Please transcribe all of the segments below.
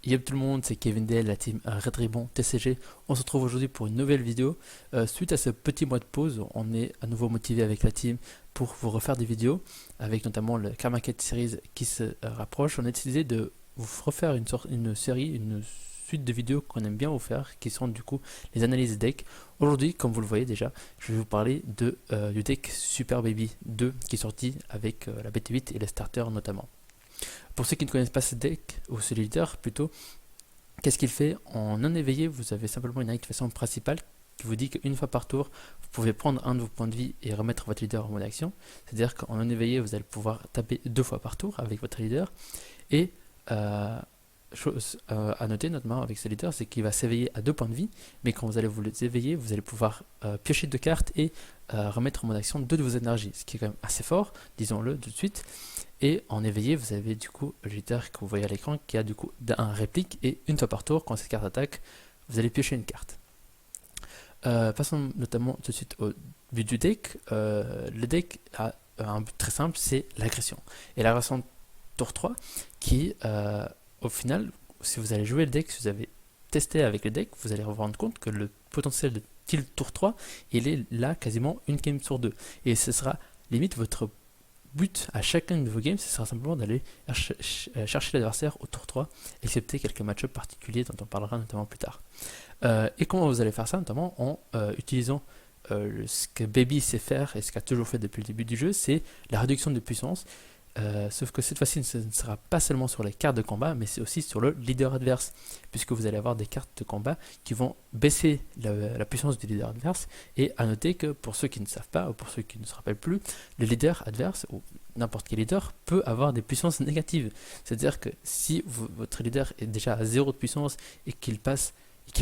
Yo tout le monde, c'est Kevin Dale, la team Red Ribbon TCG. On se retrouve aujourd'hui pour une nouvelle vidéo. Suite à ce petit mois de pause, on est à nouveau motivé avec la team pour vous refaire des vidéos, avec notamment le Karmaket Series qui se rapproche. On a décidé de vous refaire une série, une suite de vidéos qu'on aime bien vous faire, qui sont du coup les analyses deck. Aujourd'hui, comme vous le voyez déjà, je vais vous parler du deck Super Baby 2 qui est sorti avec la BT8 et les starters notamment. Pour ceux qui ne connaissent pas ce deck, ou ce leader plutôt, qu'est-ce qu'il fait? En non éveillé, vous avez simplement une activation principale qui vous dit qu'une fois par tour, vous pouvez prendre un de vos points de vie et remettre votre leader en mode action. C'est-à-dire qu'en non éveillé, vous allez pouvoir taper 2 fois par tour avec votre leader. Et chose à noter notamment avec ce leader, c'est qu'il va s'éveiller à 2 points de vie, mais quand vous allez vous les éveiller, vous allez pouvoir piocher 2 cartes et remettre en mode action 2 de vos énergies, ce qui est quand même assez fort, disons-le tout de suite. Et en éveillé, vous avez du coup le leader que vous voyez à l'écran qui a du coup un réplique, et une fois par tour, quand cette carte attaque, vous allez piocher une carte. Passons notamment tout de suite au but du deck. Le deck a un but très simple, c'est l'agression. Et l'agression tour 3 qui, au final, si vous allez jouer le deck, si vous avez testé avec le deck, vous allez vous rendre compte que le potentiel de tilt tour 3, il est là quasiment une game sur 2. Et ce sera limite votre but à chacun de vos games, ce sera simplement d'aller chercher l'adversaire au tour 3, excepté quelques match-ups particuliers dont on parlera notamment plus tard. Et comment vous allez faire ça? Notamment en utilisant ce que Baby sait faire et ce qu'a toujours fait depuis le début du jeu, c'est la réduction de puissance. Sauf que cette fois-ci, ce ne sera pas seulement sur les cartes de combat, mais c'est aussi sur le leader adverse, puisque vous allez avoir des cartes de combat qui vont baisser la puissance du leader adverse. Et à noter que pour ceux qui ne savent pas, ou pour ceux qui ne se rappellent plus, le leader adverse, ou n'importe quel leader, peut avoir des puissances négatives. C'est-à-dire que si votre leader est déjà à 0 de puissance et qu'il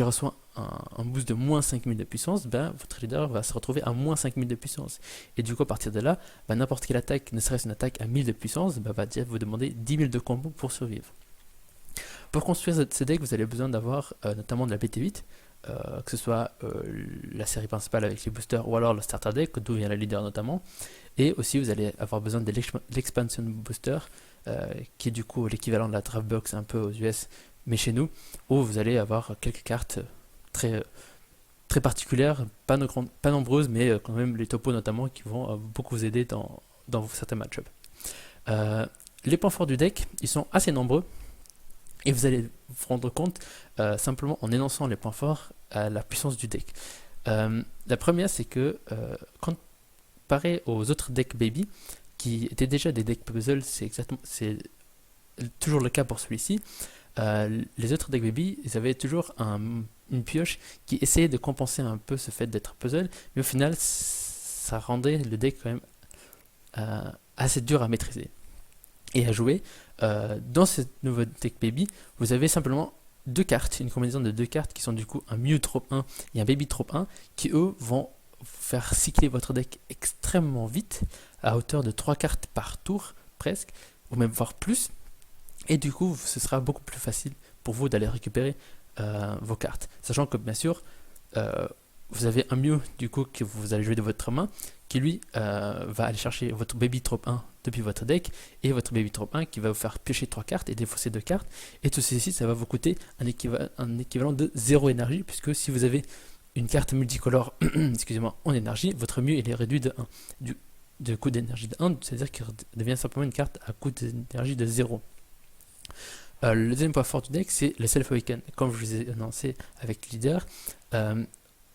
reçoit un boost de moins 5000 de puissance, ben, votre leader va se retrouver à moins 5000 de puissance. Et du coup, à partir de là, ben, n'importe quelle attaque, ne serait-ce une attaque à 1000 de puissance, ben, va vous demander 10 000 de combo pour survivre. Pour construire ce deck, vous avez besoin d'avoir notamment de la BT8, que ce soit la série principale avec les boosters ou alors le starter deck, d'où vient le leader notamment. Et aussi, vous allez avoir besoin de l'expansion booster, qui est du coup l'équivalent de la draft box un peu aux US, mais chez nous, où vous allez avoir quelques cartes très, très particulières, pas nombreuses, mais quand même les topos notamment qui vont beaucoup vous aider dans certains match-ups. Les points forts du deck, ils sont assez nombreux, et vous allez vous rendre compte simplement en énonçant les points forts à la puissance du deck. La première, c'est que comparé aux autres decks Baby, qui étaient déjà des decks puzzle, c'est toujours le cas pour celui-ci. Les autres deck Baby, ils avaient toujours une pioche qui essayait de compenser un peu ce fait d'être puzzle, mais au final, ça rendait le deck quand même assez dur à maîtriser et à jouer. Dans ce nouveau deck Baby, vous avez simplement 2 cartes, une combinaison de 2 cartes qui sont du coup un Mew Trop 1 et un Baby Trop 1, qui eux vont faire cycler votre deck extrêmement vite, à hauteur de 3 cartes par tour presque, ou même voire plus. Et du coup, ce sera beaucoup plus facile pour vous d'aller récupérer vos cartes. Sachant que bien sûr, vous avez un Mew du coup que vous allez jouer de votre main, qui lui va aller chercher votre Baby Trop 1 depuis votre deck, et votre Baby Trop 1 qui va vous faire piocher 3 cartes et défausser 2 cartes. Et tout ceci, ça va vous coûter un équivalent de 0 énergie, puisque si vous avez une carte multicolore excusez-moi, en énergie, votre Mew il est réduit de 1. De coût d'énergie de 1, c'est-à-dire qu'il devient simplement une carte à coût d'énergie de 0. Le deuxième point fort du deck, c'est le Self-Awaken. Comme je vous ai annoncé avec Leader,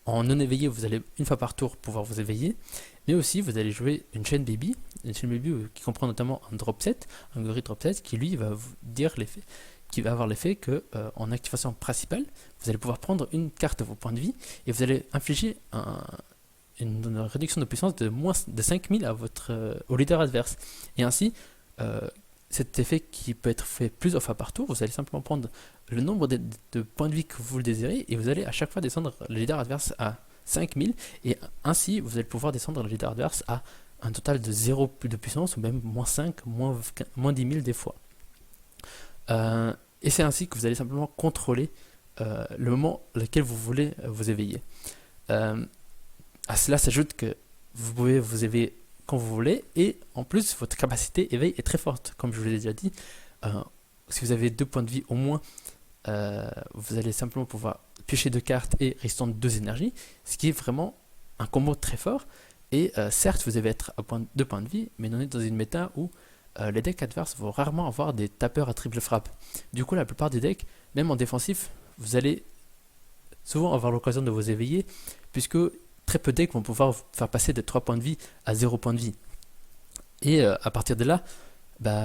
en non éveillé, vous allez une fois par tour pouvoir vous éveiller, mais aussi vous allez jouer une chaîne Baby qui comprend notamment un drop set, un Gory drop set, qui lui va vous dire l'effet, qui va avoir l'effet que en activation principale, vous allez pouvoir prendre une carte de vos points de vie et vous allez infliger une réduction de puissance de 5000 au leader adverse. Et ainsi, cet effet qui peut être fait plusieurs fois par tour, vous allez simplement prendre le nombre de points de vie que vous le désirez et vous allez à chaque fois descendre le leader adverse à 5000, et ainsi vous allez pouvoir descendre le leader adverse à un total de 0 de puissance, ou même moins 5, moins 10 000 des fois. Et c'est ainsi que vous allez simplement contrôler le moment lequel vous voulez vous éveiller. À cela s'ajoute que vous pouvez vous éveiller quand vous voulez, et en plus votre capacité éveil est très forte, comme je vous l'ai déjà dit. Si vous avez 2 points de vie au moins vous allez simplement pouvoir piocher 2 cartes et restant 2 énergies, ce qui est vraiment un combo très fort. Et certes, vous allez être à 2 points de vie, mais on est dans une méta où les decks adverses vont rarement avoir des tapeurs à triple frappe. Du coup, la plupart des decks, même en défensif, vous allez souvent avoir l'occasion de vous éveiller, puisque très peu de decks vont pouvoir vous faire passer de 3 points de vie à 0 points de vie. Et à partir de là,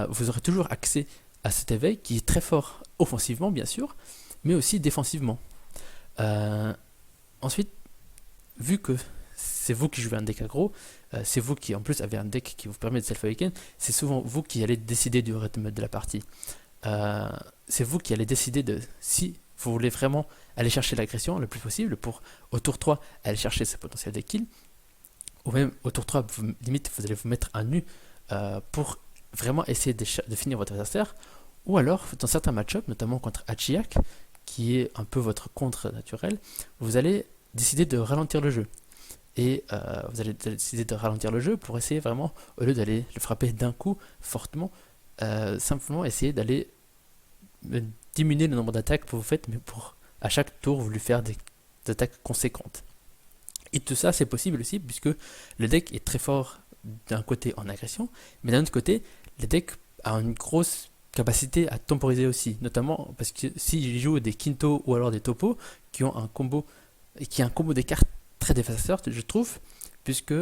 vous aurez toujours accès à cet éveil qui est très fort offensivement, bien sûr, mais aussi défensivement. Ensuite, vu que c'est vous qui jouez un deck aggro, c'est vous qui en plus avez un deck qui vous permet de self-awaken, c'est souvent vous qui allez décider du rythme de la partie. C'est vous qui allez décider de si vous voulez vraiment aller chercher l'agression le plus possible pour au tour 3 aller chercher ce potentiel de kill, ou même au tour 3 limite vous allez vous mettre à nu pour vraiment essayer de finir votre adversaire, ou alors dans certains match-ups, notamment contre Achiak, qui est un peu votre contre naturel, vous allez décider de ralentir le jeu. Et vous allez décider de ralentir le jeu pour essayer vraiment, au lieu d'aller le frapper d'un coup fortement, simplement essayer d'aller diminuer le nombre d'attaques que vous faites, mais pour à chaque tour vous lui faire des attaques conséquentes. Et tout ça c'est possible aussi puisque le deck est très fort d'un côté en agression, mais d'un autre côté le deck a une grosse capacité à temporiser aussi, notamment parce que s'il joue des Quinto ou alors des Topo qui ont un combo des cartes très dévastateur, je trouve, puisque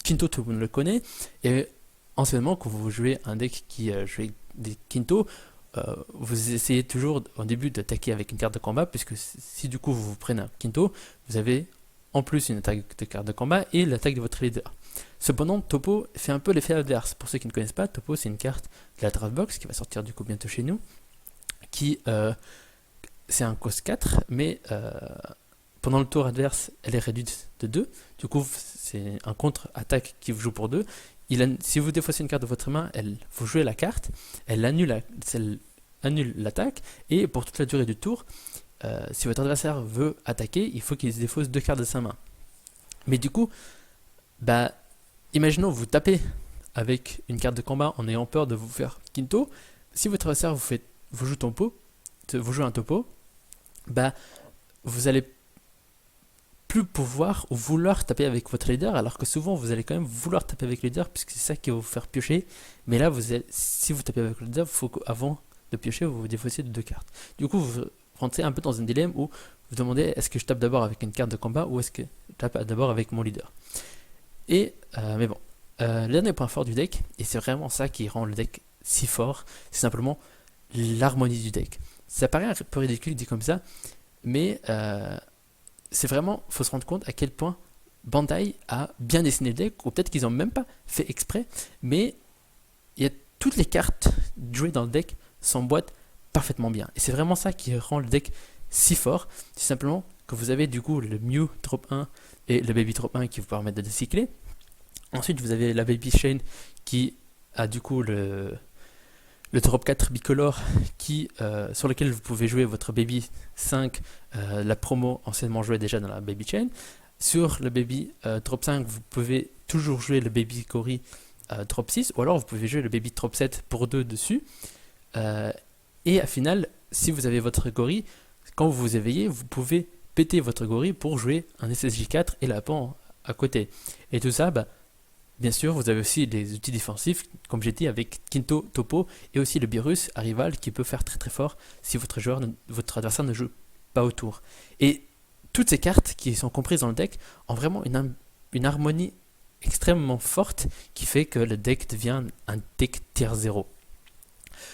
Quinto, tout le monde le connaît, et anciennement, quand vous jouez un deck qui jouait des Quinto, vous essayez toujours au début d'attaquer avec une carte de combat, puisque si du coup vous prenez un Quinto, vous avez en plus une attaque de carte de combat et l'attaque de votre leader. Cependant, Topo fait un peu l'effet adverse. Pour ceux qui ne connaissent pas, Topo c'est une carte de la draft box qui va sortir du coup bientôt chez nous, qui c'est un cost 4, mais pendant le tour adverse, elle est réduite de 2. Du coup, c'est un contre-attaque qui vous joue pour 2. Si vous défaussez une carte de votre main, vous jouez la carte, elle annule l'attaque, et pour toute la durée du tour, si votre adversaire veut attaquer, il faut qu'il défausse 2 cartes de sa main. Mais du coup, imaginons vous tapez avec une carte de combat en ayant peur de vous faire Quinto. Si votre adversaire vous joue un topo, vous allez plus pouvoir ou vouloir taper avec votre leader, alors que souvent vous allez quand même vouloir taper avec le leader puisque c'est ça qui va vous faire piocher. Mais là, si vous tapez avec le leader, il faut qu'avant de piocher, vous vous défaussiez de 2 cartes. Du coup, vous rentrez un peu dans un dilemme où vous demandez est-ce que je tape d'abord avec une carte de combat ou est-ce que je tape d'abord avec mon leader. Mais bon, le dernier point fort du deck, et c'est vraiment ça qui rend le deck si fort, c'est simplement l'harmonie du deck. Ça paraît un peu ridicule dit comme ça, mais c'est vraiment, il faut se rendre compte à quel point Bandai a bien dessiné le deck, ou peut-être qu'ils n'ont même pas fait exprès, mais toutes les cartes jouées dans le deck s'emboîtent parfaitement bien. Et c'est vraiment ça qui rend le deck si fort, c'est simplement que vous avez du coup le Mew Drop 1 et le Baby Drop 1 qui vous permettent de décycler. Ensuite vous avez la Baby Chain qui a du coup le drop 4 bicolore sur lequel vous pouvez jouer votre Baby 5, la promo anciennement jouée déjà dans la Baby Chain. Sur le Baby drop 5, vous pouvez toujours jouer le Baby Cory drop 6, ou alors vous pouvez jouer le Baby drop 7 pour 2 dessus. Et à final, si vous avez votre Gory, quand vous vous éveillez, vous pouvez péter votre Gory pour jouer un SSJ4 et la pan à côté. Et tout ça, bien sûr, vous avez aussi les outils défensifs, comme j'ai dit, avec Quinto, Topo, et aussi le Beerus à rival qui peut faire très très fort si votre adversaire ne joue pas autour. Et toutes ces cartes qui sont comprises dans le deck ont vraiment une harmonie extrêmement forte qui fait que le deck devient un deck tier 0.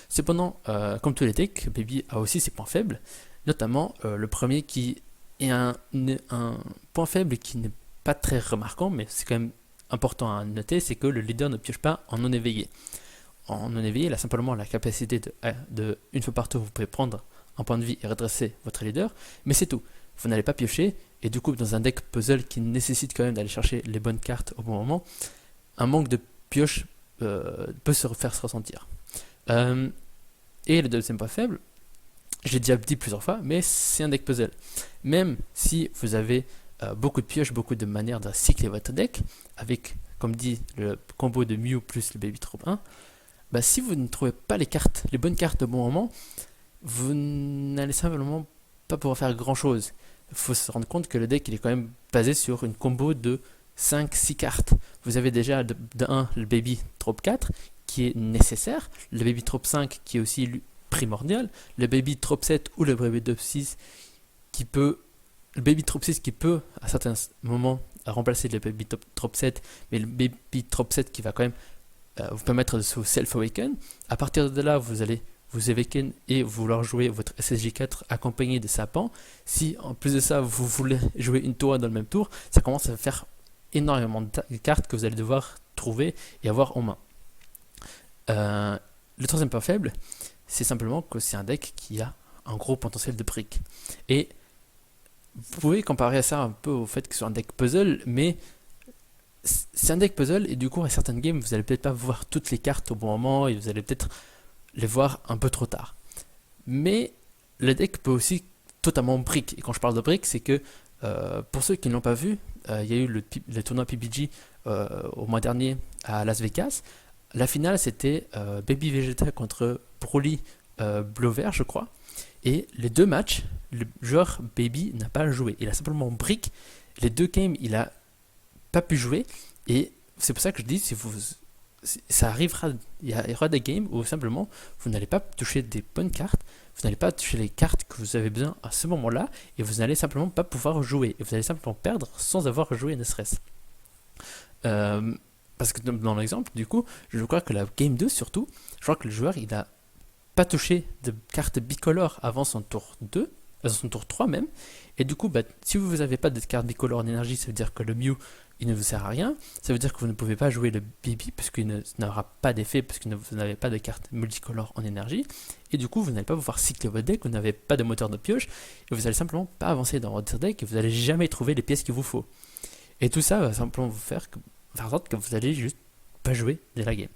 Cependant, comme tous les decks, Baby a aussi ses points faibles, notamment le premier qui est un point faible qui n'est pas très remarquant, mais c'est quand même important à noter, c'est que le leader ne pioche pas en non éveillé. En non éveillé, il a simplement la capacité de une fois par tour, vous pouvez prendre un point de vie et redresser votre leader, mais c'est tout. Vous n'allez pas piocher, et du coup, dans un deck puzzle qui nécessite quand même d'aller chercher les bonnes cartes au bon moment, un manque de pioche peut se faire se ressentir. Et le deuxième point faible, je l'ai déjà dit plusieurs fois, mais c'est un deck puzzle. Même si vous avez beaucoup de pioches, beaucoup de manières de cycler votre deck, avec, comme dit, le combo de Mew plus le Baby Drop 1, si vous ne trouvez pas les bonnes cartes au bon moment, vous n'allez simplement pas pouvoir faire grand chose. Il faut se rendre compte que le deck il est quand même basé sur une combo de 5-6 cartes. Vous avez déjà de 1 le Baby Trop 4 qui est nécessaire, le Baby Trop 5 qui est aussi primordial, le Baby Trop 7 ou le Baby Trop 6 qui peut, le Baby Trop 6 qui peut à certains moments remplacer le Baby Trop 7, mais le Baby Trop 7 qui va quand même vous permettre de se self-awaken. À partir de là, vous allez vous awaken et vouloir jouer votre SSJ4 accompagné de Sapin. Si en plus de ça, vous voulez jouer une tour dans le même tour, ça commence à faire énormément de cartes que vous allez devoir trouver et avoir en main. Le troisième point faible, c'est simplement que c'est un deck qui a un gros potentiel de briques. Et vous pouvez comparer ça un peu au fait que c'est un deck puzzle, mais c'est un deck puzzle et du coup à certaines games vous allez peut-être pas voir toutes les cartes au bon moment et vous allez peut-être les voir un peu trop tard. Mais le deck peut aussi totalement brick. Et quand je parle de brick, c'est que pour ceux qui ne l'ont pas vu, il y a eu le tournoi PBG au mois dernier à Las Vegas. La finale c'était Baby Vegeta contre Broly Bleu-Vert je crois. Et les deux matchs, le joueur Baby n'a pas joué. Il a simplement brick. Les deux games, il a pas pu jouer. Et c'est pour ça que je dis, ça arrivera, il y aura des games où simplement vous n'allez pas toucher des bonnes cartes, vous n'allez pas toucher les cartes que vous avez besoin à ce moment-là, et vous n'allez simplement pas pouvoir jouer. Et vous allez simplement perdre sans avoir joué ne serait-ce. Parce que dans l'exemple, du coup, je crois que la game 2 surtout, je crois que le joueur il a pas touché de carte bicolore avant son tour 2, son tour 3 même, et du coup, si vous n'avez pas de carte bicolore en énergie, ça veut dire que le Mew, il ne vous sert à rien, ça veut dire que vous ne pouvez pas jouer le Baby, parce qu'il n'aura pas d'effet, parce que vous n'avez pas de carte multicolore en énergie, et du coup, vous n'allez pas pouvoir cycler votre deck, vous n'avez pas de moteur de pioche, et vous allez simplement pas avancer dans votre deck, et vous n'allez jamais trouver les pièces qu'il vous faut. Et tout ça va simplement vous faire en sorte que vous allez juste pas jouer dès la game.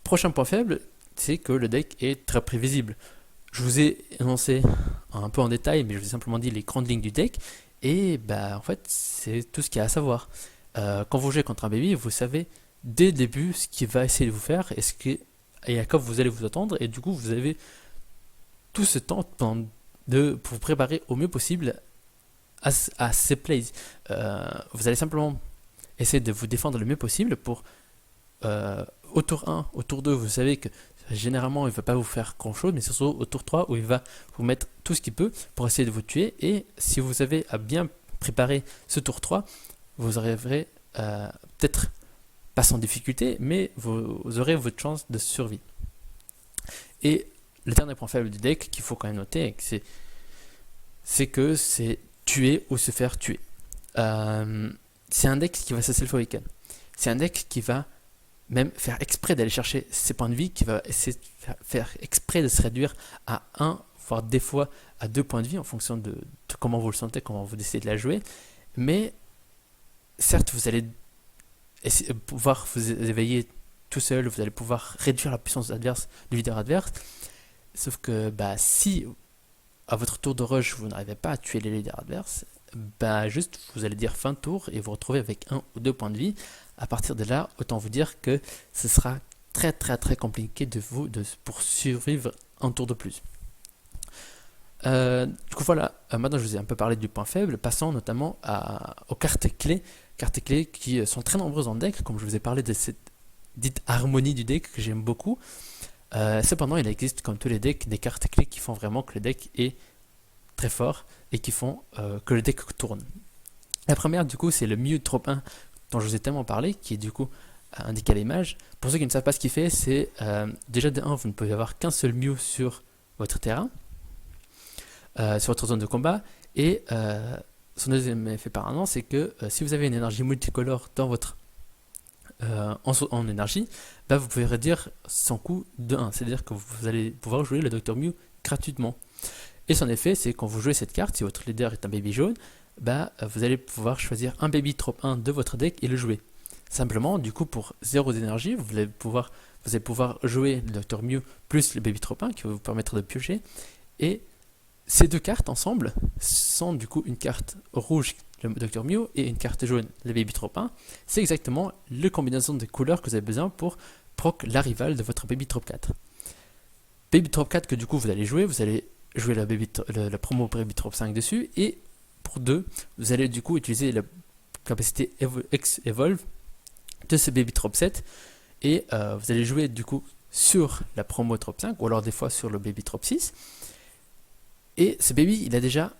Prochain point faible, c'est que le deck est très prévisible. Je vous ai énoncé un peu en détail, mais je vous ai simplement dit les grandes lignes du deck. Et en fait, c'est tout ce qu'il y a à savoir. Quand vous jouez contre un Baby, vous savez dès le début ce qu'il va essayer de vous faire et à quoi vous allez vous attendre. Et du coup, vous avez tout ce temps pour vous préparer au mieux possible à ces plays. Vous allez simplement essayer de vous défendre le mieux possible pour au tour 1, au tour 2, vous savez que généralement il ne va pas vous faire grand chose, mais surtout au tour 3 où il va vous mettre tout ce qu'il peut pour essayer de vous tuer. Et si vous avez à bien préparer ce tour 3, vous arriverez peut-être pas sans difficulté, mais vous aurez votre chance de survie. Et le dernier point faible du deck qu'il faut quand même noter, c'est que c'est tuer ou se faire tuer. C'est un deck qui va se self-awaken. C'est un deck qui va même faire exprès d'aller chercher ses points de vie, qui va essayer de faire exprès de se réduire à 1, voire des fois à 2 points de vie en fonction de comment vous le sentez, comment vous décidez de la jouer. Mais certes, vous allez pouvoir vous éveiller tout seul, vous allez pouvoir réduire la puissance adverse du leader adverse. Sauf que si à votre tour de rush, vous n'arrivez pas à tuer les leaders adverses, juste vous allez dire fin de tour et vous retrouvez avec 1 ou 2 points de vie. À partir de là, autant vous dire que ce sera très compliqué pour survivre un tour de plus. Du coup voilà, maintenant je vous ai un peu parlé du point faible, passons notamment aux cartes clés qui sont très nombreuses en deck, comme je vous ai parlé de cette dite harmonie du deck que j'aime beaucoup. Cependant, il existe comme tous les decks des cartes clés qui font vraiment que le deck est très fort et qui font que le deck tourne. La première du coup c'est le Mew Trop 1 dont je vous ai tellement parlé, qui est du coup indiqué à l'image. Pour ceux qui ne savent pas ce qu'il fait, c'est déjà de 1, vous ne pouvez avoir qu'un seul Mew sur votre terrain, sur votre zone de combat, et son deuxième effet permanent, c'est que si vous avez une énergie multicolore dans votre en énergie, vous pouvez réduire son coût de 1, c'est-à-dire que vous allez pouvoir jouer le Dr Mew gratuitement. Et son effet, c'est quand vous jouez cette carte, si votre leader est un Baby jaune, vous allez pouvoir choisir un Baby Trop 1 de votre deck et le jouer. Simplement, du coup, pour 0 d'énergie, vous allez pouvoir jouer le Dr Mew plus le Baby Trop 1 qui va vous permettre de piocher. Et ces deux cartes ensemble sont du coup une carte rouge, le Dr Mew, et une carte jaune, le Baby Trop 1. C'est exactement la combinaison de couleurs que vous avez besoin pour proc la rivale de votre Baby Trop 4. Baby Trop 4 que du coup vous allez jouer la, la promo Baby Trop 5 dessus, et pour 2, vous allez du coup utiliser la capacité X Evolve de ce Baby Trop 7, et vous allez jouer du coup sur la promo Trop 5, ou alors des fois sur le Baby Trop 6. Et ce baby, il a déjà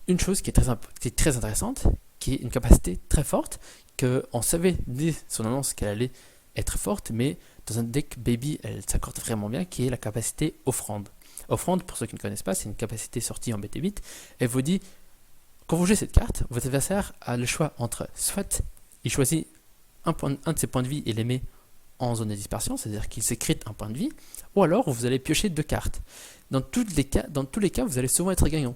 une chose qui est très intéressante, qui est une capacité très forte, qu'on savait dès son annonce qu'elle allait être forte, mais dans un deck baby, elle s'accorde vraiment bien, qui est la capacité offrande. Offrande, pour ceux qui ne connaissent pas, c'est une capacité sortie en BT8. Elle vous dit, quand vous jouez cette carte, votre adversaire a le choix entre soit il choisit un de ses points de vie et les met en zone de dispersion, c'est-à-dire qu'il sécrète un point de vie, ou alors vous allez piocher 2 cartes. Dans tous les cas, vous allez souvent être gagnant.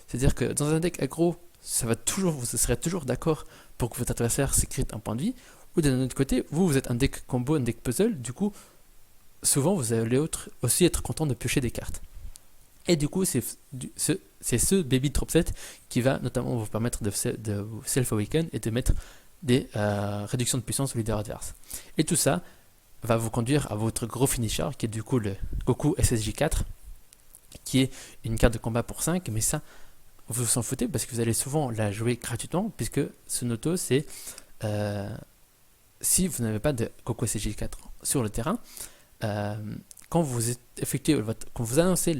C'est-à-dire que dans un deck aggro, vous serez toujours d'accord pour que votre adversaire sécrète un point de vie, ou d'un autre côté, vous êtes un deck combo, un deck puzzle, du coup, souvent vous allez aussi être content de piocher des cartes. Et du coup, c'est ce Baby Trop 7 qui va notamment vous permettre de vous self-awaken et de mettre des réductions de puissance au leader adverse. Et tout ça va vous conduire à votre gros finisher, qui est du coup le Goku SSJ4, qui est une carte de combat pour 5, mais ça, vous s'en foutez parce que vous allez souvent la jouer gratuitement, puisque ce Noto, c'est si vous n'avez pas de Goku SSJ4 sur le terrain, quand vous annoncez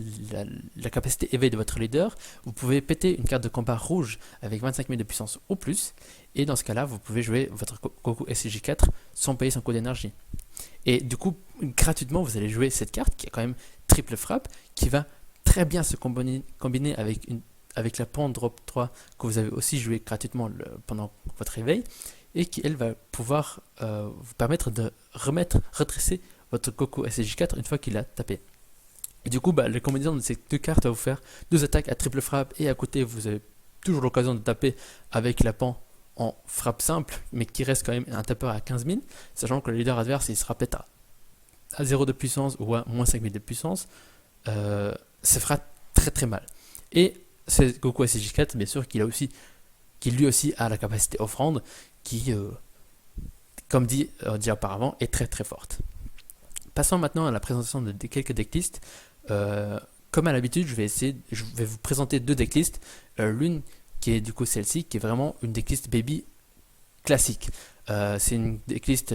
la capacité éveil de votre leader, vous pouvez péter une carte de combat rouge avec 25 000 de puissance ou plus, et dans ce cas-là, vous pouvez jouer votre Goku SSJ4 sans payer son coût d'énergie. Et du coup, gratuitement, vous allez jouer cette carte qui est quand même triple frappe, qui va très bien se combiner avec la Pan Drop 3 que vous avez aussi joué gratuitement pendant votre éveil, et qui, elle, va pouvoir vous permettre de redresser votre Goku SSJ4 une fois qu'il a tapé. Et du coup, la combinaison de ces 2 cartes va vous faire 2 attaques à triple frappe, et à côté, vous avez toujours l'occasion de taper avec la Pan en frappe simple, mais qui reste quand même un tapeur à 15 000, sachant que le leader adverse, il sera peut-être à 0 de puissance ou à moins 5 000 de puissance, ça fera très très mal. Et c'est Goku SSJ4, bien sûr, qui lui aussi a la capacité offrande, qui, comme dit auparavant, est très très forte. Passons maintenant à la présentation de quelques decklists. Comme à l'habitude, je vais vous présenter 2 decklists. L'une qui est du coup celle-ci, qui est vraiment une decklist baby classique. C'est une decklist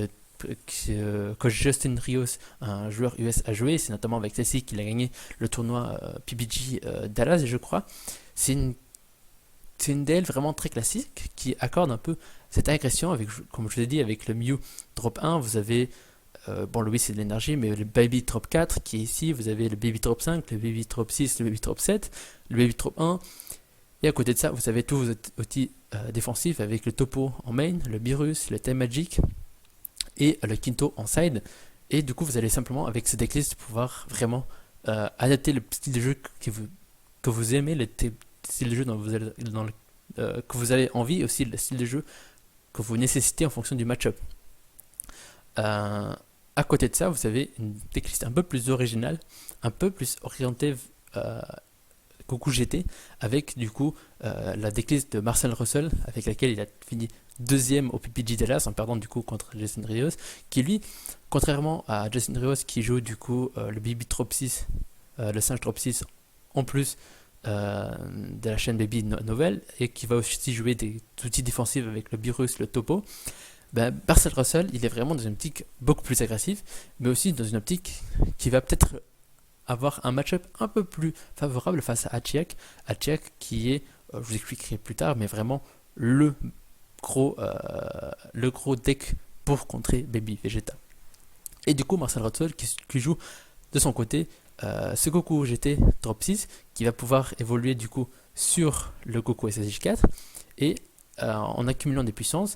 que Justin Rios, un joueur US, a joué. C'est notamment avec celle-ci qu'il a gagné le tournoi PBG Dallas, je crois. C'est une DL vraiment très classique qui accorde un peu cette agression avec, comme je vous ai dit, avec le Mew drop 1, vous avez le Wii c'est de l'énergie, mais le Baby Drop 4 qui est ici, vous avez le Baby Drop 5, le Baby Drop 6, le Baby Drop 7, le Baby Drop 1, et à côté de ça, vous avez tous vos outils défensifs avec le Topo en main, le Beerus, le Time Magic et le Kinto en side, et du coup vous allez simplement avec ce decklist pouvoir vraiment adapter le style de jeu que vous aimez, le style de jeu que vous avez envie, et aussi le style de jeu que vous nécessitez en fonction du match-up. À côté de ça, vous avez une decklist un peu plus originale, un peu plus orientée Goku GT, avec du coup la decklist de Marcel Russell, avec laquelle il a fini 2ème au PPG Dallas en perdant du coup contre Justin Rios, qui lui, contrairement à Justin Rios qui joue du coup le Baby Drop 6, le singe Drop 6 en plus de la chaîne Baby Novel, et qui va aussi jouer des outils défensifs avec le Beerus, le Topo. Marcel Russell, il est vraiment dans une optique beaucoup plus agressive, mais aussi dans une optique qui va peut-être avoir un match-up un peu plus favorable face à Hachiek. Hachiek qui est, je vous expliquerai plus tard, mais vraiment le gros deck pour contrer Baby Vegeta. Et du coup, Marcel Russell qui joue de son côté ce Goku GT Drop 6, qui va pouvoir évoluer du coup sur le Goku SSJ4, et en accumulant des puissances,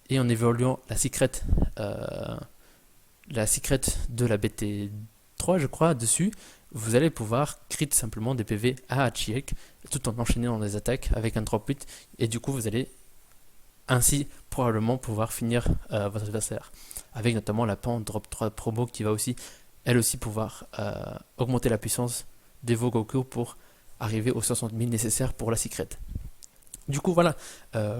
et en évoluant la secret de la BT3, je crois, dessus, vous allez pouvoir crit simplement des PV à Hachiek, tout en enchaînant des attaques avec un drop 8, et du coup vous allez ainsi probablement pouvoir finir votre adversaire, avec notamment la Pan Drop 3 promo qui va aussi, elle aussi, pouvoir augmenter la puissance de vos Goku pour arriver aux 60 000 nécessaires pour la secret. Du coup voilà,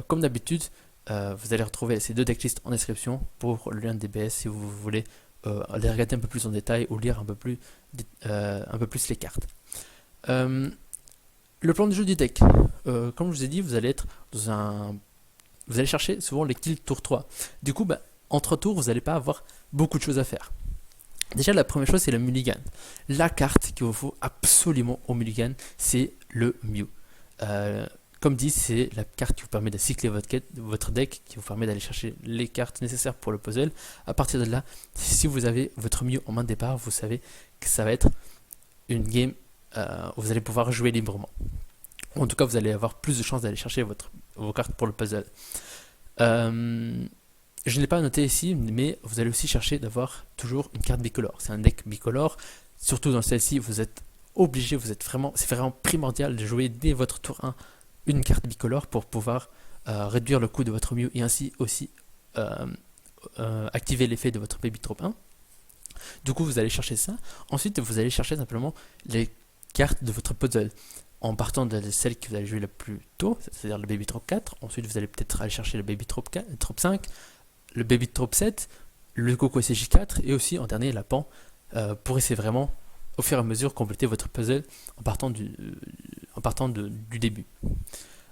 comme d'habitude, vous allez retrouver ces 2 decklists en description pour le lien de DBS si vous voulez les regarder un peu plus en détail ou lire un peu plus un peu plus les cartes. Le plan de jeu du deck. Comme je vous ai dit, vous allez être dans un... Vous allez chercher souvent les kills tour 3. Du coup, en 3 tours, vous n'allez pas avoir beaucoup de choses à faire. Déjà, la première chose, c'est le mulligan. La carte qu'il vous faut absolument au mulligan, c'est le Mew. Comme dit, c'est la carte qui vous permet de cycler votre deck, qui vous permet d'aller chercher les cartes nécessaires pour le puzzle. À partir de là, si vous avez votre Mew en main de départ, vous savez que ça va être une game où vous allez pouvoir jouer librement. En tout cas, vous allez avoir plus de chances d'aller chercher vos cartes pour le puzzle. Je ne l'ai pas noté ici, mais vous allez aussi chercher d'avoir toujours une carte bicolore. C'est un deck bicolore, surtout dans celle-ci, vous êtes obligé, c'est vraiment primordial de jouer dès votre tour 1 une carte bicolore pour pouvoir réduire le coût de votre Mew et ainsi aussi activer l'effet de votre Baby Trop 1. Du coup, vous allez chercher ça. Ensuite, vous allez chercher simplement les cartes de votre puzzle en partant de celle que vous allez jouer le plus tôt, c'est-à-dire le Baby Trop 4. Ensuite, vous allez peut-être aller chercher le Baby Trop 5, le Baby Trop 7, le Coco CJ4 et aussi en dernier la Pan pour essayer vraiment au fur et à mesure compléter votre puzzle en partant du début.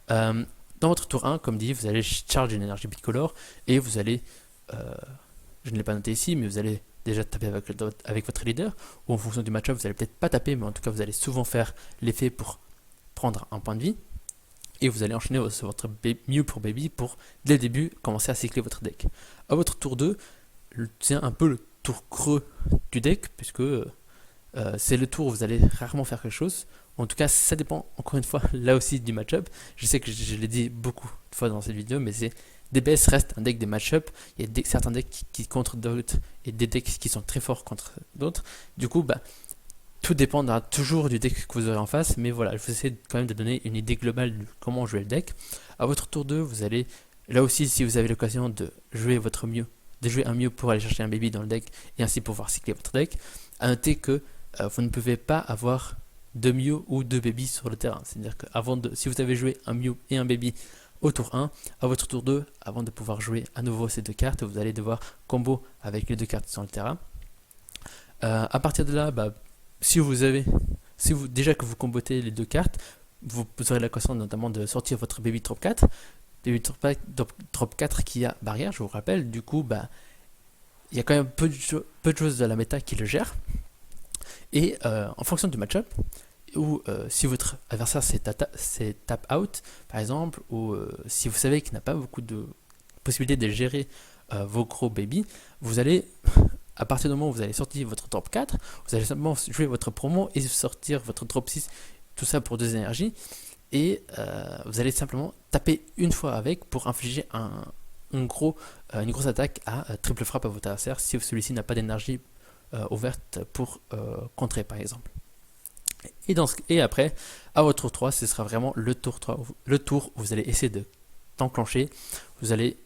Dans votre tour 1, comme dit, vous allez charger une énergie bicolore et vous allez, je ne l'ai pas noté ici, mais vous allez déjà taper avec votre leader, ou en fonction du match-up, vous allez peut-être pas taper, mais en tout cas, vous allez souvent faire l'effet pour prendre un point de vie, et vous allez enchaîner sur votre Mew pour Baby pour, dès le début, commencer à cycler votre deck. À votre tour 2, c'est un peu le tour creux du deck, puisque c'est le tour où vous allez rarement faire quelque chose. En tout cas, ça dépend encore une fois là aussi du match-up. Je sais que je l'ai dit beaucoup de fois dans cette vidéo, mais DPS reste un deck des match-up. Il y a certains decks qui contre d'autres et des decks qui sont très forts contre d'autres. Du coup, tout dépendra toujours du deck que vous aurez en face, mais voilà, je vais essayer quand même de donner une idée globale de comment jouer le deck. À votre tour 2, vous allez, là aussi, si vous avez l'occasion de jouer votre Mew, de jouer un Mew pour aller chercher un baby dans le deck et ainsi pouvoir cycler votre deck, à noter que vous ne pouvez pas avoir deux Mew ou deux baby sur le terrain. C'est-à-dire que si vous avez joué un Mew et un baby au tour 1, à votre tour 2, avant de pouvoir jouer à nouveau ces deux cartes, vous allez devoir combo avec les deux cartes sur le terrain. À partir de là, déjà que vous combotez les deux cartes, vous aurez l'occasion notamment de sortir votre Baby Trop 4. Baby Trop 4 qui a barrière, je vous rappelle. Du coup, il y a quand même peu de choses de la méta qui le gèrent. Et en fonction du match-up, ou si votre adversaire c'est tap out par exemple, ou si vous savez qu'il n'a pas beaucoup de possibilités de gérer vos gros baby, vous allez, à partir du moment où vous allez sortir votre drop 4, vous allez simplement jouer votre promo et sortir votre drop 6, tout ça pour 2 énergies, et vous allez simplement taper une fois avec pour infliger une grosse attaque à triple frappe à votre adversaire si celui-ci n'a pas d'énergie ouverte pour contrer par exemple. Et après, à votre tour 3, ce sera vraiment le tour où vous allez essayer de t'enclencher. Vous allez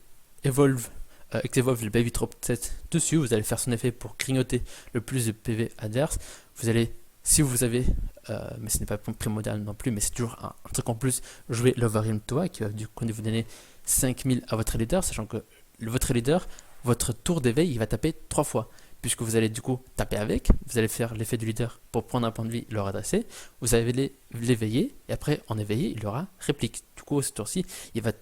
evolve le Baby Trop 7 dessus, vous allez faire son effet pour grignoter le plus de PV adverse. Vous allez, si vous avez, mais ce n'est pas primordial non plus, mais c'est toujours un truc en plus, jouer l'Overwhelm Toa qui va du coup vous donner 5000 à votre leader, sachant que votre leader, votre tour d'éveil, il va taper 3 fois. Puisque vous allez du coup taper avec, vous allez faire l'effet du leader pour prendre un point de vie et le redresser, vous allez l'éveiller, et après en éveillé, il aura réplique. Du coup, ce tour-ci, il va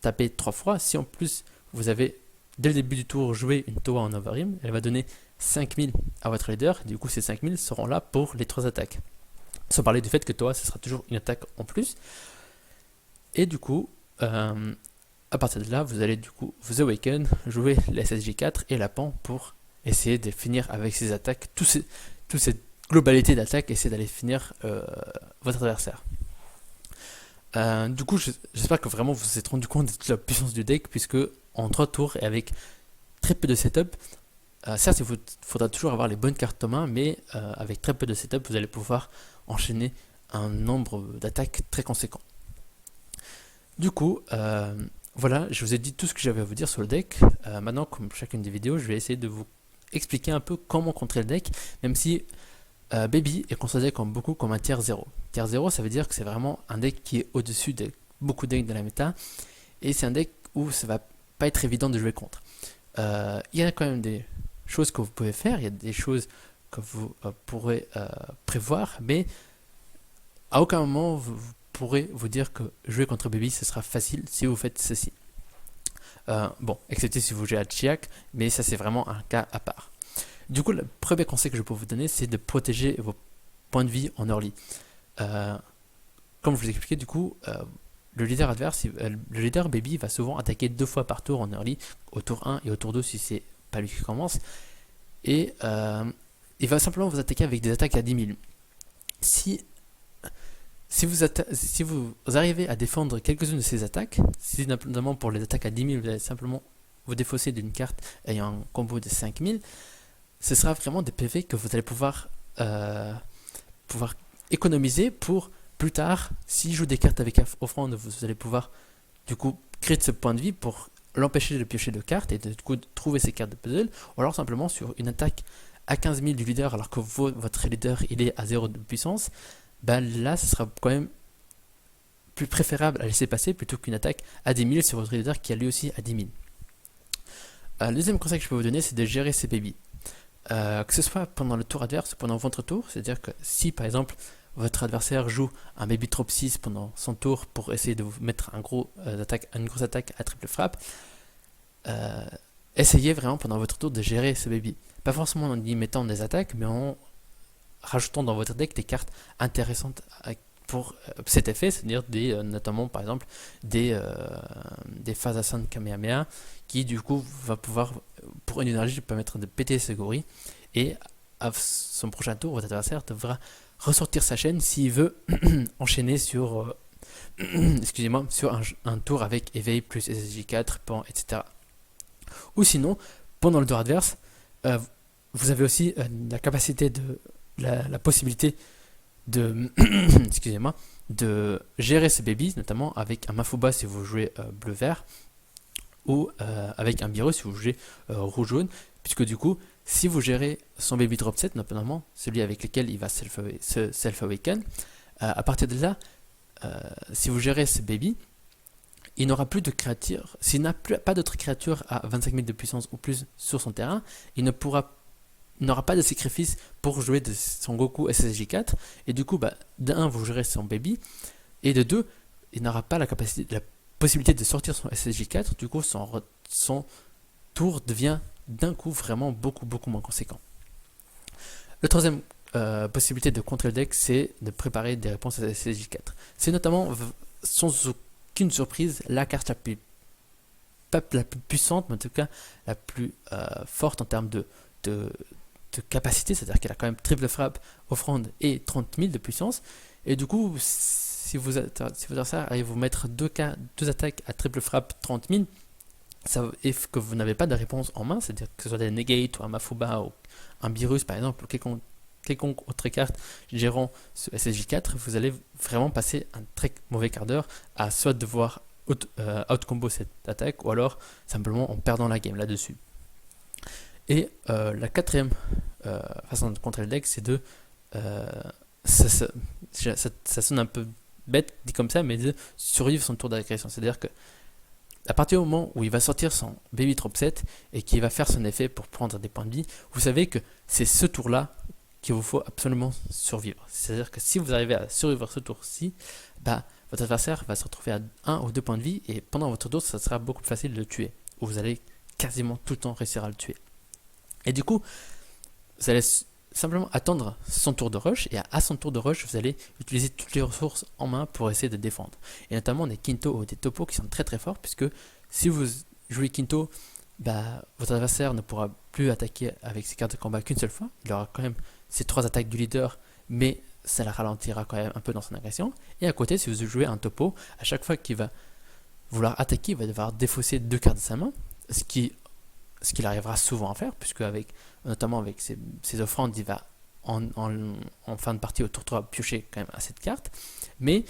taper 3 fois. Si en plus vous avez dès le début du tour joué une Toa en Overwhelm, elle va donner 5000 à votre leader, et du coup ces 5000 seront là pour les 3 attaques. Sans parler du fait que Toa, ce sera toujours une attaque en plus. Et du coup, à partir de là, vous allez du coup vous awaken, jouer la SSJ4 et la Pan pour essayer de finir avec ces attaques, toute cette globalité d'attaque, essayer d'aller finir votre adversaire. Du coup, j'espère que vraiment vous vous êtes rendu compte de toute la puissance du deck, puisque en 3 tours et avec très peu de setup, certes il faudra toujours avoir les bonnes cartes en main, mais avec très peu de setup, vous allez pouvoir enchaîner un nombre d'attaques très conséquent. Du coup, voilà, je vous ai dit tout ce que j'avais à vous dire sur le deck. Maintenant, comme chacune des vidéos, je vais essayer de vous expliquer un peu comment contrer le deck, même si Baby est considéré beaucoup comme un tier 0. Tier 0, ça veut dire que c'est vraiment un deck qui est au-dessus de beaucoup de decks de la méta, et c'est un deck où ça va pas être évident de jouer contre. Il y a quand même des choses que vous pouvez faire, il y a des choses que vous pourrez prévoir, mais à aucun moment vous pourrez vous dire que jouer contre Baby ce sera facile si vous faites ceci. Bon, excepté si vous jouez à Chiak, mais ça c'est vraiment un cas à part. Du coup, le premier conseil que je peux vous donner, c'est de protéger vos points de vie en early. Comme je vous expliquais, du coup, le leader adverse, le leader Baby va souvent attaquer 2 fois par tour en early, au tour 1 et au tour 2 si c'est pas lui qui commence. Et il va simplement vous attaquer avec des attaques à 10 000. Si vous arrivez à défendre quelques-unes de ces attaques, si notamment pour les attaques à 10 000, vous allez simplement vous défausser d'une carte ayant un combo de 5 000, ce sera vraiment des PV que vous allez pouvoir économiser pour plus tard. Si je joue des cartes avec offrande, vous allez pouvoir du coup créer de ce point de vie pour l'empêcher de piocher de cartes et du coup de trouver ces cartes de puzzle, ou alors simplement sur une attaque à 15 000 du leader alors que votre leader il est à 0 de puissance, ben là ce sera quand même plus préférable à laisser passer plutôt qu'une attaque à 10 000 sur votre leader qui a lui aussi à 10 000. Le deuxième conseil que je peux vous donner, c'est de gérer ses babies. Que ce soit pendant le tour adverse ou pendant votre tour, c'est-à-dire que si par exemple votre adversaire joue un baby trop 6 pendant son tour pour essayer de vous mettre une grosse attaque à triple frappe, essayez vraiment pendant votre tour de gérer ce baby. Pas forcément en y mettant des attaques, mais en rajoutant dans votre deck des cartes intéressantes pour cet effet, c'est-à-dire notamment par exemple des Phasasan Kamehameha qui du coup va pouvoir, pour une énergie, permettre de péter ce gorille, et à son prochain tour, votre adversaire devra ressortir sa chaîne s'il veut enchaîner sur excusez-moi, sur un tour avec éveil plus SSJ4, pan, etc. Ou sinon, pendant le tour adverse, vous avez aussi la capacité la possibilité de excusez-moi, de gérer ces babies, notamment avec un Mafuba si vous jouez bleu-vert, ou avec un Bireux si vous jouez rouge-jaune, puisque du coup, si vous gérez son baby drop set, notamment celui avec lequel il va self-awaken, à partir de là, si vous gérez ce baby, il n'aura plus de créatures. S'il n'a pas d'autres créatures à 25 000 de puissance ou plus sur son terrain, il n'aura pas de sacrifice pour jouer de son Goku SSJ4, et du coup, de 1, vous gérez son baby, et de 2, il n'aura pas la possibilité de sortir son SSJ4, du coup, son tour devient d'un coup vraiment beaucoup moins conséquent. Le troisième possibilité de contrer le deck, c'est de préparer des réponses à SSJ4. C'est notamment, sans aucune surprise, la carte pas la plus puissante, mais en tout cas la plus forte en termes de capacité, c'est-à-dire qu'elle a quand même triple frappe, offrande et 30 000 de puissance. Et du coup, si vous allez vous mettre deux attaques à triple frappe 30 000, et que vous n'avez pas de réponse en main, c'est-à-dire que ce soit des Negate ou un Mafuba ou un Beerus par exemple, ou quelconque autre carte gérant ce SSJ4, vous allez vraiment passer un très mauvais quart d'heure à soit devoir out-combo cette attaque, ou alors simplement en perdant la game là-dessus. Et la quatrième façon de contrer le deck, c'est de ça sonne un peu bête dit comme ça, mais de survivre son tour d'agression. C'est-à-dire que à partir du moment où il va sortir son baby drop set et qu'il va faire son effet pour prendre des points de vie, vous savez que c'est ce tour-là qu'il vous faut absolument survivre. C'est-à-dire que si vous arrivez à survivre ce tour-ci, votre adversaire va se retrouver à 1 ou 2 points de vie, et pendant votre tour, ça sera beaucoup plus facile de le tuer, ou vous allez quasiment tout le temps réussir à le tuer. Et du coup, vous allez simplement attendre son tour de rush, et à son tour de rush, vous allez utiliser toutes les ressources en main pour essayer de défendre. Et notamment des Kinto ou des Topo qui sont très forts, puisque si vous jouez Kinto, votre adversaire ne pourra plus attaquer avec ses cartes de combat qu'une seule fois. Il aura quand même ses 3 attaques du leader, mais ça la ralentira quand même un peu dans son agression. Et à côté, si vous jouez un Topo, à chaque fois qu'il va vouloir attaquer, il va devoir défausser 2 cartes de sa main, ce qu'il arrivera souvent à faire, puisque notamment avec ses offrandes, il va en fin de partie au tour 3 piocher quand même à cette carte, mais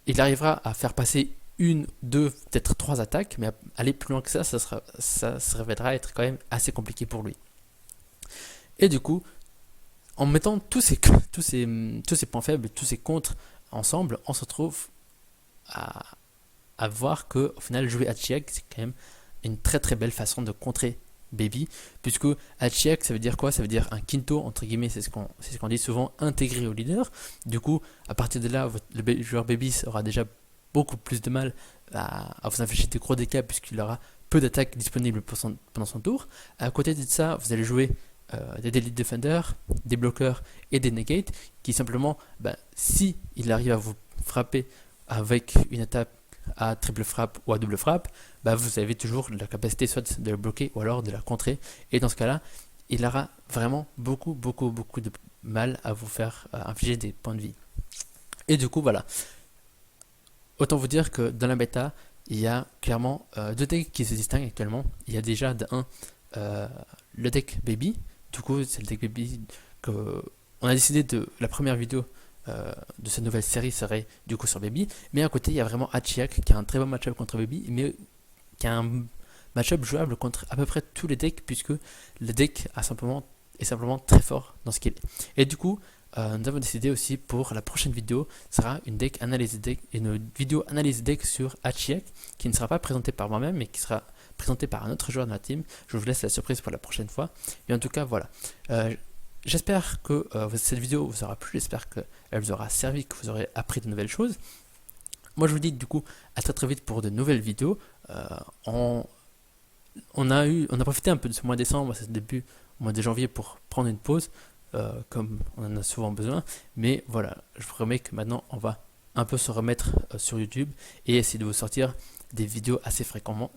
il arrivera à faire passer 1, 2, peut-être 3 attaques, mais aller plus loin que ça se révélera être quand même assez compliqué pour lui. Et du coup, en mettant tous ces points faibles, tous ces contres ensemble, on se retrouve à voir que au final jouer à Chiak, c'est quand même une très belle façon de contrer baby, puisque Hachiak ça veut dire quoi? Ça veut dire un quinto entre guillemets, c'est ce qu'on dit souvent, intégré au leader. Du coup, à partir de là, le joueur baby aura déjà beaucoup plus de mal à vous infliger des gros dégâts puisqu'il aura peu d'attaques disponibles pendant son tour. À côté de ça, vous allez jouer des Delete Defender, des bloqueurs et des Negate qui simplement, si il arrive à vous frapper avec une attaque à triple frappe ou à double frappe, vous avez toujours la capacité soit de le bloquer ou alors de la contrer. Et dans ce cas-là, il aura vraiment beaucoup de mal à vous faire infliger des points de vie. Et du coup, voilà. Autant vous dire que dans la bêta, il y a clairement deux decks qui se distinguent actuellement. Il y a déjà le deck Baby. Du coup, c'est le deck Baby que on a décidé de la première vidéo de cette nouvelle série serait du coup sur Baby. Mais à côté, il y a vraiment Hachiak qui a un très bon match-up contre Baby, mais qui a un match-up jouable contre à peu près tous les decks, puisque le deck est simplement très fort dans ce qu'il est. Et du coup, nous avons décidé aussi pour la prochaine vidéo sera une vidéo analyse deck sur Hachiak qui ne sera pas présentée par moi-même mais qui sera présentée par un autre joueur de la team. Je vous laisse la surprise pour la prochaine fois. Et en tout cas voilà. J'espère que cette vidéo vous aura plu, j'espère qu'elle vous aura servi, que vous aurez appris de nouvelles choses. Moi je vous dis du coup à très vite pour de nouvelles vidéos. On a profité un peu de ce mois de décembre, c'est le début au mois de janvier pour prendre une pause. Comme on en a souvent besoin, mais voilà, je vous promets que maintenant on va un peu se remettre sur YouTube et essayer de vous sortir des vidéos assez fréquemment.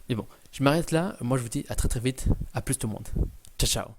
Mais bon, je m'arrête là, moi je vous dis à très vite, à plus tout le monde. Ciao ciao.